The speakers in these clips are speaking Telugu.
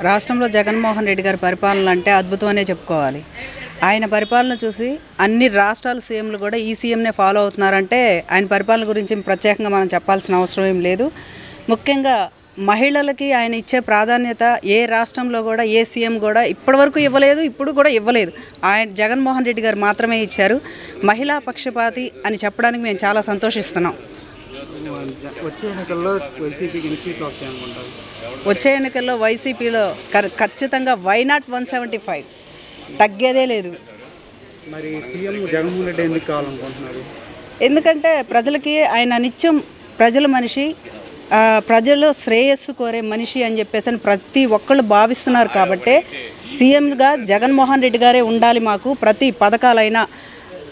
రాష్ట్రంలో జగన్మోహన్ రెడ్డి గారి పరిపాలన అంటే అద్భుతమనే చెప్పుకోవాలి. ఆయన పరిపాలన చూసి అన్ని రాష్ట్రాల సీఎంలు కూడా ఈ సీఎంనే ఫాలో అవుతున్నారంటే ఆయన పరిపాలన గురించి ప్రత్యేకంగా మనం చెప్పాల్సిన అవసరం ఏం లేదు. ముఖ్యంగా మహిళలకి ఆయన ఇచ్చే ప్రాధాన్యత ఏ రాష్ట్రంలో కూడా ఏ సీఎం కూడా ఇప్పటివరకు ఇవ్వలేదు, ఇప్పుడు కూడా ఇవ్వలేదు. ఆయన జగన్మోహన్ రెడ్డి గారు మాత్రమే ఇచ్చారు. మహిళా పక్షపాతి అని చెప్పడానికి మేము చాలా సంతోషిస్తున్నాం. వచ్చే ఎన్నికల్లో వైసీపీలో ఖచ్చితంగా వైనాట్ 175 తగ్గేదే లేదు. మరి సీఎం జగన్మోహన్ రెడ్డి ఎందుకు కావాలనుకుంటున్నారు? ఎందుకంటే ప్రజలకి ఆయన నిత్యం ప్రజల మనిషి, ప్రజలు శ్రేయస్సు కోరే మనిషి అని చెప్పేసి ప్రతి ఒక్కళ్ళు భావిస్తున్నారు. కాబట్టి సీఎంగా జగన్మోహన్ రెడ్డి గారే ఉండాలి మాకు. ప్రతి పథకాలైనా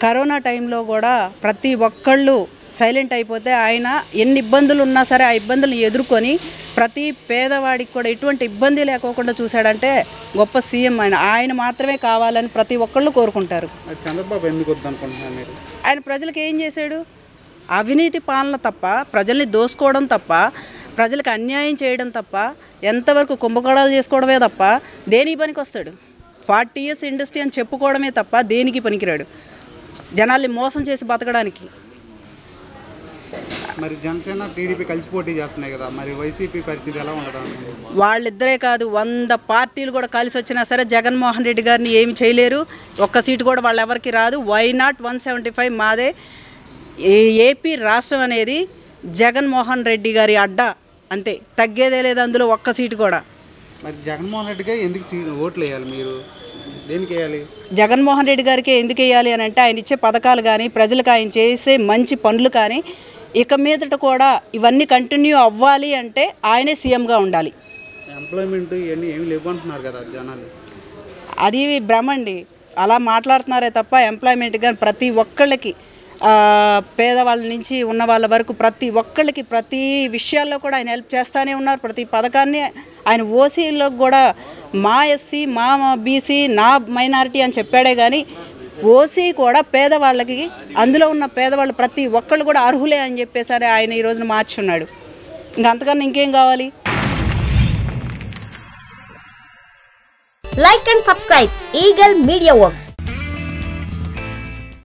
కరోనా టైంలో కూడా ప్రతి ఒక్కళ్ళు సైలెంట్ అయిపోతే ఆయన ఎన్ని ఇబ్బందులు ఉన్నా సరే ఆ ఇబ్బందులను ఎదుర్కొని ప్రతి పేదవాడికి కూడా ఎటువంటి ఇబ్బంది లేకోకుండా చూశాడంటే గొప్ప సీఎం ఆయన మాత్రమే కావాలని ప్రతి ఒక్కళ్ళు కోరుకుంటారు. చంద్రబాబు ఎందుకు వద్దనుకుంటున్నారు మీరు? ఆయన ప్రజలకు ఏం చేశాడు? అవినీతి పాలన తప్ప, ప్రజల్ని దోసుకోవడం తప్ప, ప్రజలకు అన్యాయం చేయడం తప్ప, ఎంతవరకు కుంభకోణాలు చేసుకోవడమే తప్ప దేనికి పనికి వస్తాడు? 40 years ఇండస్ట్రీ అని చెప్పుకోవడమే తప్ప దేనికి పనికిరాడు. జనాల్ని మోసం చేసి బతకడానికి. మరి జనసేన టీడీపీ కలిసి పోటీ చేస్తున్నాయి కదా, మరి వైసీపీ పరిస్థితి ఎలా ఉండడం? వాళ్ళిద్దరే కాదు 100 పార్టీలు కూడా కలిసి వచ్చినా సరే జగన్మోహన్ రెడ్డి గారిని ఏమి చేయలేరు. ఒక్క సీటు కూడా వాళ్ళు ఎవరికి రాదు. వైనాట్ 175 మాదే. ఏపీ రాష్ట్రం అనేది జగన్మోహన్ రెడ్డి గారి అడ్డా, అంతే, తగ్గేదే లేదు అందులో ఒక్క సీటు కూడా. మరి జగన్మోహన్ రెడ్డిగా ఎందుకు ఓట్లు వేయాలి? మీరు దేనికి వేయాలి? జగన్మోహన్ రెడ్డి గారికి ఎందుకు వేయాలి అని అంటే ఆయన ఇచ్చే పథకాలు కానీ, ప్రజలకు ఆయన చేసే మంచి పనులు కానీ, ఇక మీదట కూడా ఇవన్నీ కంటిన్యూ అవ్వాలి అంటే ఆయనే సీఎంగా ఉండాలి. ఎంప్లాయ్మెంట్ ఇవన్నీ ఏమి లేవు అంటున్నారు కదా జనాలు. అది భ్రమండి. అలా మాట్లాడుతున్నారే తప్ప ఎంప్లాయ్మెంట్ కానీ ప్రతి ఒక్కళ్ళకి, పేదవాళ్ళ నుంచి ఉన్న వాళ్ళ వరకు ప్రతి ఒక్కళ్ళకి ప్రతి విషయాల్లో కూడా ఆయన హెల్ప్ చేస్తూనే ఉన్నారు. ప్రతి పథకాన్ని ఆయన ఓసీలో కూడా మా ఎస్సీ, మా బీసీ, నా మైనారిటీ అని చెప్పాడే కానీ ఓసీ కూడా పేదవాళ్ళకి, అందులో ఉన్న పేదవాళ్ళు ప్రతి ఒక్కళ్ళు కూడా అర్హులే అని చెప్పేసరి ఆయన ఈ రోజున మార్చున్నాడు. ఇంకంతకన్నా ఇంకేం కావాలి? Like and subscribe Eagle Media Works.